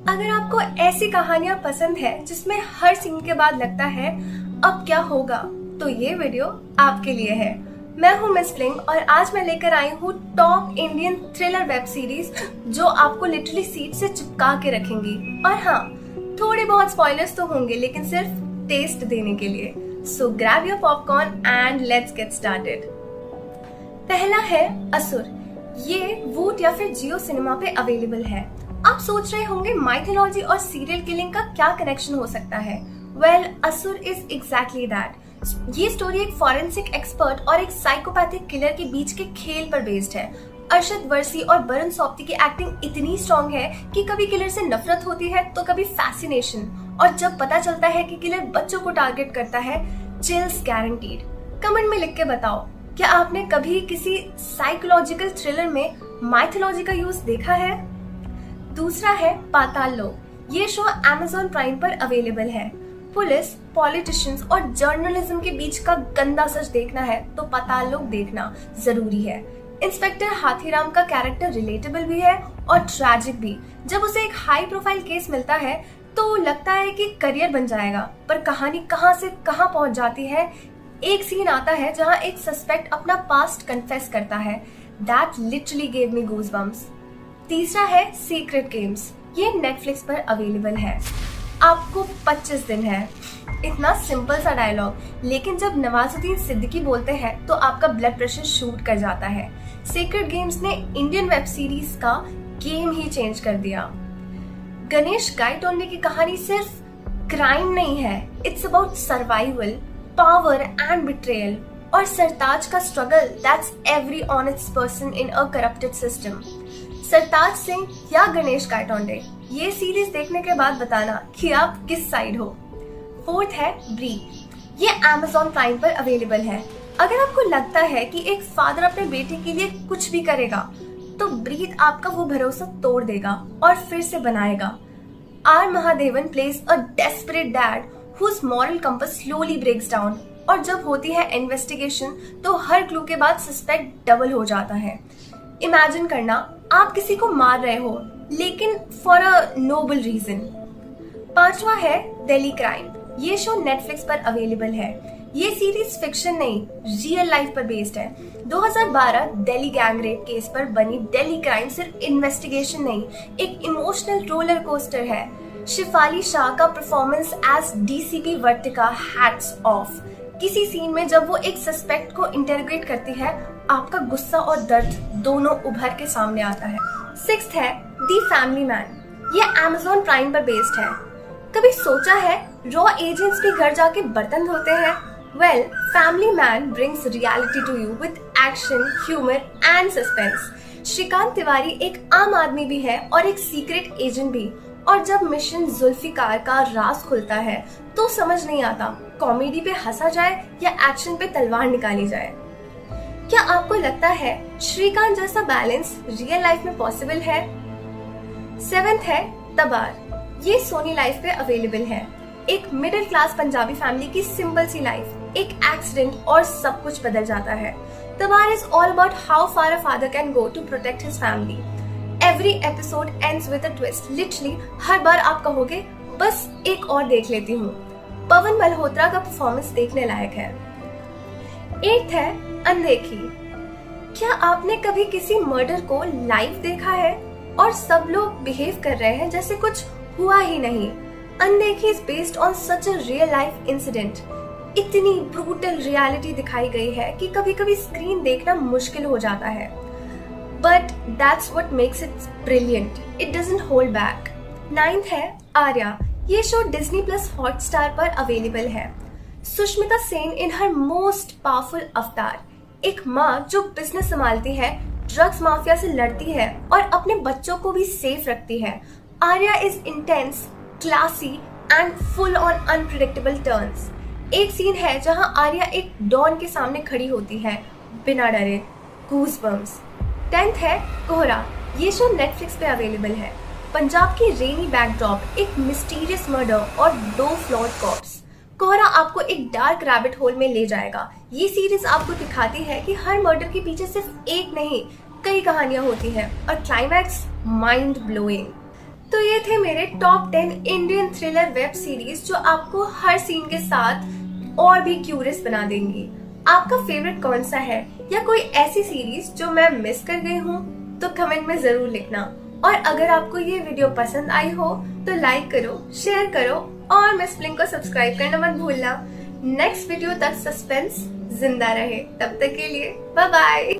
अगर आपको ऐसी कहानियां पसंद है जिसमें हर सीन के बाद लगता है अब क्या होगा, तो ये वीडियो आपके लिए है। मैं हूँ मिस फ्लिंग और आज मैं लेकर आई हूँ top Indian thriller web series जो आपको लिटरली सीट से चिपका के रखेंगी। और हाँ, थोड़े बहुत स्पॉयलर्स तो होंगे, लेकिन सिर्फ टेस्ट देने के लिए। सो grab your popcorn and let's get started. पहला है असुर। ये वूट या फिर जियो सिनेमा पे अवेलेबल है। आप सोच रहे होंगे माइथोलॉजी और सीरियल किलिंग का क्या कनेक्शन हो सकता है। वेल, असुर इज एग्जैक्टली दैट। ये स्टोरी एक फॉरेंसिक एक्सपर्ट और एक साइकोपैथिक किलर के बीच के खेल पर बेस्ड है। अरशद वर्सी और बरन सोबती की एक्टिंग इतनी स्ट्रॉन्ग है कि कभी किलर से नफरत होती है तो कभी फैसिनेशन, और जब पता चलता है कि किलर बच्चों को टारगेट करता है, चिल्स गारंटीड। कमेंट में लिख के बताओ, क्या आपने कभी किसी साइकोलॉजिकल थ्रिलर में माइथोलॉजी का यूज देखा है? दूसरा है पाताल लोक। ये शो Amazon प्राइम पर अवेलेबल है। पुलिस, पॉलिटिशियंस और जर्नलिज्म के बीच का गंदा सच देखना है तो पाताल लोक देखना जरूरी है। इंस्पेक्टर हाथीराम का कैरेक्टर रिलेटेबल भी है और ट्रैजिक भी। जब उसे एक हाई प्रोफाइल केस मिलता है तो लगता है कि करियर बन जाएगा, पर कहानी कहां से कहां पहुंच जाती है। एक सीन आता है जहां एक सस्पेक्ट अपना पास्ट कन्फेस करता है। That literally gave me goosebumps. तीसरा है सीक्रेट गेम्स। ये नेटफ्लिक्स पर अवेलेबल है। आपको 25 दिन है। इतना सिंपल सा डायलॉग, लेकिन जब नवाजुद्दीन सिद्दीकी बोलते हैं तो आपका ब्लड प्रेशर शूट कर जाता है। सीक्रेट गेम्स ने इंडियन वेब सीरीज का गेम ही चेंज कर दिया। गणेश गायतोंडे की कहानी सिर्फ क्राइम नहीं है, it's about survival, power and betrayal. और सरताज का struggle, that's every honest person in a corrupted system. Sartaj Singh या गणेश गायतोंडे, ये सीरीज देखने के बाद बताना कि आप किस साइड हो। फोर्थ है ब्रीथ। ये Amazon प्राइम पर अवेलेबल है। अगर आपको लगता है कि एक फादर अपने बेटे के लिए कुछ भी करेगा, तो ब्रीथ आपका वो भरोसा तोड़ देगा और फिर से बनाएगा। R Mahadevan plays a desperate dad whose moral compass slowly breaks down, और जब होती है इन्वेस्टिगेशन तो हर क्लू के बाद सस्पेक्ट डबल हो जाता है। इमेजिन करना, आप किसी को मार रहे हो, लेकिन फॉर अ नोबल रीजन। पांचवा है दिल्ली क्राइम। ये शो नेटफ्लिक्स पर अवेलेबल है। ये सीरीज फिक्शन नहीं, रियल लाइफ पर बेस्ड है। 2012 दिल्ली गैंग रेप केस पर बनी दिल्ली क्राइम सिर्फ इन्वेस्टिगेशन नहीं, एक इमोशनल रोलर कोस्टर है। शिफाली शाह का परफॉर्मेंस एज डीसीपी वर्तिका, हैट्स ऑफ। किसी सीन में जब वो एक सस्पेक्ट को इंटरोगेट करती है, आपका गुस्सा और दर्द दोनों उभर के सामने आता है। सिक्स्थ है दी फैमिली मैन। ये Amazon प्राइम पर बेस्ड है। कभी सोचा है रॉ एजेंट्स भी घर जाके बर्तन धोते हैं? Well, family man brings reality to you with action, humour and suspense. Srikant Tiwari एक आम आदमी भी है और एक सीक्रेट एजेंट भी, और जब मिशन जुल्फिकार का राज खुलता है तो समझ नहीं आता कॉमेडी पे हंसा जाए या एक्शन पे तलवार निकाली जाए। क्या आपको लगता है श्रीकांत जैसा बैलेंस रियल लाइफ में पॉसिबल है? सेवेंथ है तबार। ये सोनी लाइफ पे अवेलेबल है। एक मिडिल क्लास पंजाबी फैमिली की सिंपल सी लाइफ, एक एक्सीडेंट और सब कुछ बदल जाता है। Tabbar is all about how far a father can go to protect his family. Every episode ends with a twist. Literally हर बार आप कहोगे बस एक और देख लेती हूँ। पवन मल्होत्रा का परफॉर्मेंस देखने लायक है। एट्थ है अनदेखी। क्या आपने कभी किसी मर्डर को लाइव देखा है और सब लोग बिहेव कर रहे हैं जैसे कुछ हुआ ही नहीं? अनदेखी is based on such a real life incident. इतनी ब्रूटल रियलिटी दिखाई गई है कि कभी कभी स्क्रीन देखना मुश्किल हो जाता है, but that's what makes it brilliant. It doesn't hold back. Ninth है आर्या। ये शो डिज्नी प्लस हॉटस्टार पर अवेलेबल है। सुष्मिता सेन इन हर मोस्ट पावरफुल अवतार, एक माँ जो बिजनेस संभालती है, ड्रग्स माफिया से लड़ती है और अपने बच्चों को भी सेफ रखती है। Arya is intense, classy and full on unpredictable turns. एक सीन है जहां आर्या एक डॉन के सामने खड़ी होती है बिना डरे। गूज़बम्प्स। 10th है कोहरा। ये शो नेटफ्लिक्स पे अवेलेबल है। पंजाब की रेनी बैकड्रॉप, एक मिस्टीरियस मर्डर और 2 फ्लॉड कॉप्स। कोहरा आपको एक डार्क रैबिट होल में ले जाएगा। ये सीरीज आपको दिखाती है कि हर मर्डर के पीछे सिर्फ एक नहीं, कई कहानियां होती हैं और क्लाइमैक्स माइंड ब्लोइंग। तो ये थे मेरे top 10 Indian thriller web series जो आपको हर सीन के साथ और भी क्यूरियस बना देंगी। आपका फेवरेट कौन सा है, या कोई ऐसी सीरीज जो मैं मिस कर गई हूँ, तो कमेंट में जरूर लिखना। और अगर आपको ये वीडियो पसंद आई हो तो लाइक करो, शेयर करो और मिस फ्लिंग को सब्सक्राइब करना मत भूलना। नेक्स्ट वीडियो तक सस्पेंस जिंदा रहे, तब तक के लिए बाय बाय।